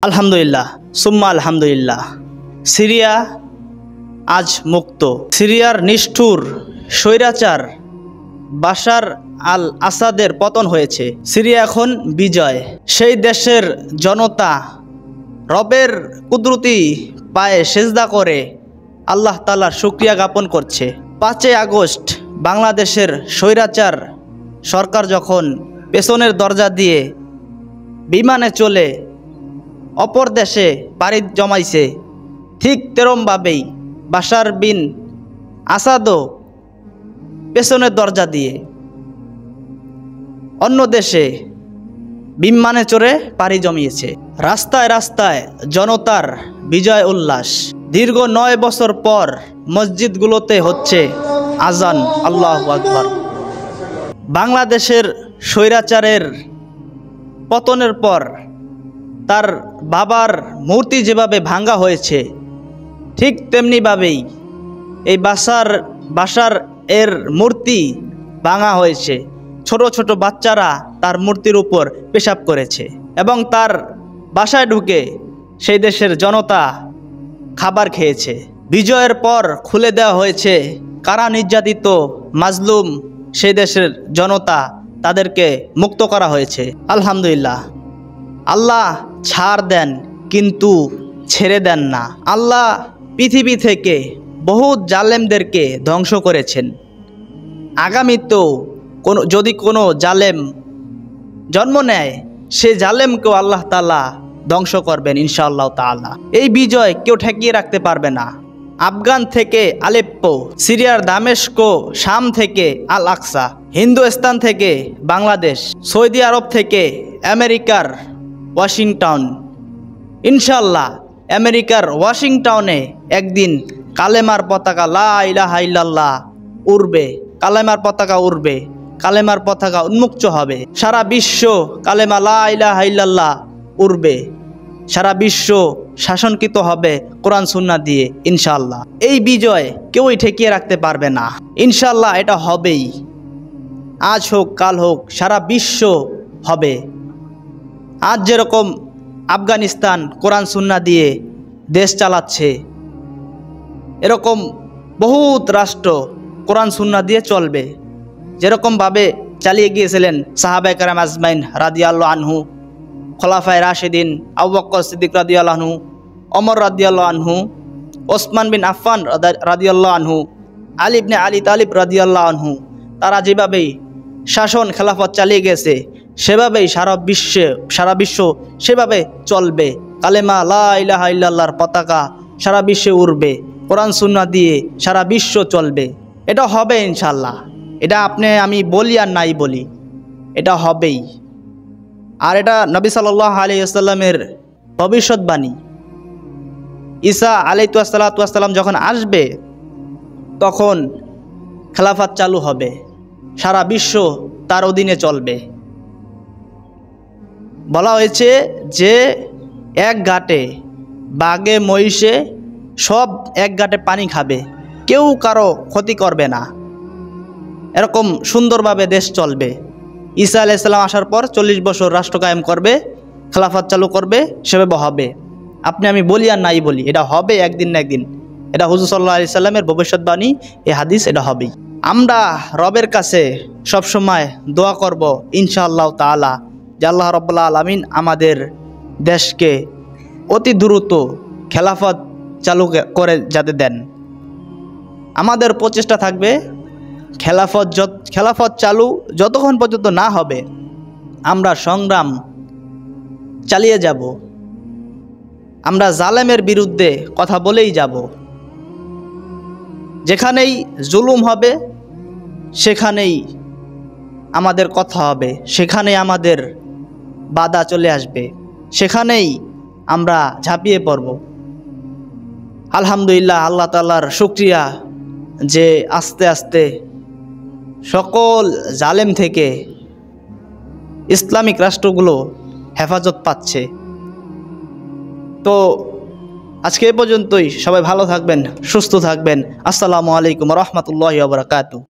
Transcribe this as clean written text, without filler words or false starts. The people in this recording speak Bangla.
আলহামদুলিল্লাহ সুম্মা আলহামদুলিল্লাহ। সিরিয়া আজ মুক্ত। সিরিয়ার নিষ্ঠুর স্বৈরাচার বাশার আল আসাদের পতন হয়েছে। সিরিয়া এখন বিজয়। সেই দেশের জনতা রবের কুদরতি পায়ে সেজদা করে আল্লাহ তাআলার শুকরিয়া জ্ঞাপন করছে। 5 আগস্ট বাংলাদেশের স্বৈরাচার সরকার যখন পেছনের দরজা দিয়ে বিমানে চলে অপর দেশে পাড়ি জমাইছে, ঠিক তেরমভাবেই বাশার বিন আসাদও পেছনের দরজা দিয়ে অন্য দেশে বিমানে চড়ে পাড়ি জমিয়েছে। রাস্তায় রাস্তায় জনতার বিজয় উল্লাস। দীর্ঘ 9 বছর পর মসজিদগুলোতে হচ্ছে আজান, আল্লাহু আকবার। বাংলাদেশের স্বৈরাচারের পতনের পর তার বাবার মূর্তি যেভাবে ভাঙ্গা হয়েছে, ঠিক তেমনিভাবেই এই বাশার এর মূর্তি ভাঙা হয়েছে। ছোট ছোট বাচ্চারা তার মূর্তির উপর পেশাব করেছে এবং তার বাসায় ঢুকে সেই দেশের জনতা খাবার খেয়েছে। বিজয়ের পর খুলে দেওয়া হয়েছে কারা নির্যাতিত মাজলুম সেই দেশের জনতা, তাদেরকে মুক্ত করা হয়েছে। আলহামদুলিল্লাহ। আল্লাহ ছাড় দেন কিন্তু ছেড়ে দেন না। আল্লাহ পৃথিবী থেকে বহুত জালেমদেরকে ধ্বংস করেছেন। আগামীতেও যদি কোনো জালেম জন্ম নেয়, সে জালেমকেও আল্লাহ তাআলা ধ্বংস করবেন ইনশাআল্লাহ তাআলা। এই বিজয় কেউ ঠেকিয়ে রাখতে পারবে না। আফগান থেকে আলেপ্পো, সিরিয়ার দামেস্ক, শাম থেকে আল আকসা, হিন্দুস্তান থেকে বাংলাদেশ, সৌদি আরব থেকে আমেরিকার ওয়াশিংটন, ইনশাআল্লাহ আমেরিকার ওয়াশিংটনে একদিন কালেমার পতাকা লা ইলাহা ইল্লাল্লাহ উড়বে, কালেমার পতাকা উড়বে, কালেমার পতাকা উন্মুক্ত হবে। সারা বিশ্ব কালেমা লা ইলাহা ইল্লাল্লাহ উড়বে। সারা বিশ্ব শাসনকৃত হবে কোরআন সুন্নাহ দিয়ে ইনশাআল্লাহ। এই বিজয় কেউই ঠেকিয়ে রাখতে পারবে না ইনশাআল্লাহ। এটা হবেই, আজ হোক কাল হোক, সারা বিশ্ব হবে। আজ যেরকম আফগানিস্তান কোরআন সুন্নাহ দিয়ে দেশ চালাচ্ছে, এরকম বহুত রাষ্ট্র কোরআন সুন্নাহ দিয়ে চলবে। যেরকমভাবে চালিয়ে গিয়েছিলেন সাহাবায়ে কেরাম আজমাইন রাদিয়াল্লাহু আনহু, খোলাফায়ে রাশিদিন, আবু বকর সিদ্দিক রাদিয়াল্লাহু আনহু, ওমর রাদিয়াল্লাহু আনহু, ওসমান বিন আফফান রাদিয়াল্লাহু আনহু, আলী ইবনে আলী তালিব রাদিয়াল্লাহু আনহু, তারা যেভাবেই শাসন খেলাফত চালিয়ে গেছে, সেভাবেই সারা বিশ্ব সেভাবে চলবে। কালেমা লা ইলাহা ইল্লাল্লাহর পতাকা সারা বিশ্বে উড়বে, কোরআন সুন্নাহ দিয়ে সারা বিশ্ব চলবে। এটা হবে ইনশাআল্লাহ। এটা আমি বলি আর নাই বলি, এটা হবেই। আর এটা নবী সাল্লাল্লাহু আলাইহি ওয়াসাল্লামের ভবিষ্যৎবাণী। ঈসা আলাইহিস সালাম যখন আসবে, তখন খেলাফত চালু হবে, সারা বিশ্ব তার অধীনে চলবে। বলা হয়েছে যে এক ঘাটে বাঘে মহিষে সব এক ঘাটে পানি খাবে, কেউ কারো ক্ষতি করবে না। এরকম সুন্দরভাবে দেশ চলবে। ঈসা আলাইহিস সালাম আসার পর 40 বছর রাষ্ট্র কায়েম করবে, খেলাফত চালু করবে, সেভাবে হবে। আমি বলি আর নাই বলি, এটা হবে একদিন না একদিন। এটা হুজুর সাল্লাল্লাহু আলাইহি সাল্লামের ভবিষ্যৎবাণী, এই হাদিস, এটা হবেই। আমরা রবের কাছে সবসময় দোয়া করব ইনশাআল্লাহ তাআলা যে আল্লাহ রাব্বুল আলামিন আমাদের দেশকে অতি দ্রুত খেলাফত চালু করে যাতে দেন। আমাদের প্রচেষ্টা থাকবে খেলাফত চালু যতক্ষণ পর্যন্ত না হবে, আমরা সংগ্রাম চালিয়ে যাব। আমরা জালেমের বিরুদ্ধে কথা বলেই যাব। যেখানেই জুলুম হবে সেখানেই আমাদের কথা হবে, সেখানেই আমাদের বাধা চলে আসবে, সেখানেই আমরা ঝাঁপিয়ে পড়ব। আলহামদুলিল্লাহ, আল্লাহ তাআলার শুকরিয়া যে আস্তে আস্তে সকল জালেম থেকে ইসলামিক রাষ্ট্রগুলো হেফাজত পাচ্ছে। তো আজকে এ পর্যন্তই। সবাই ভালো থাকবেন, সুস্থ থাকবেন। আসসালামু আলাইকুম ওয়া রাহমাতুল্লাহি ওয়া বারাকাতুহু।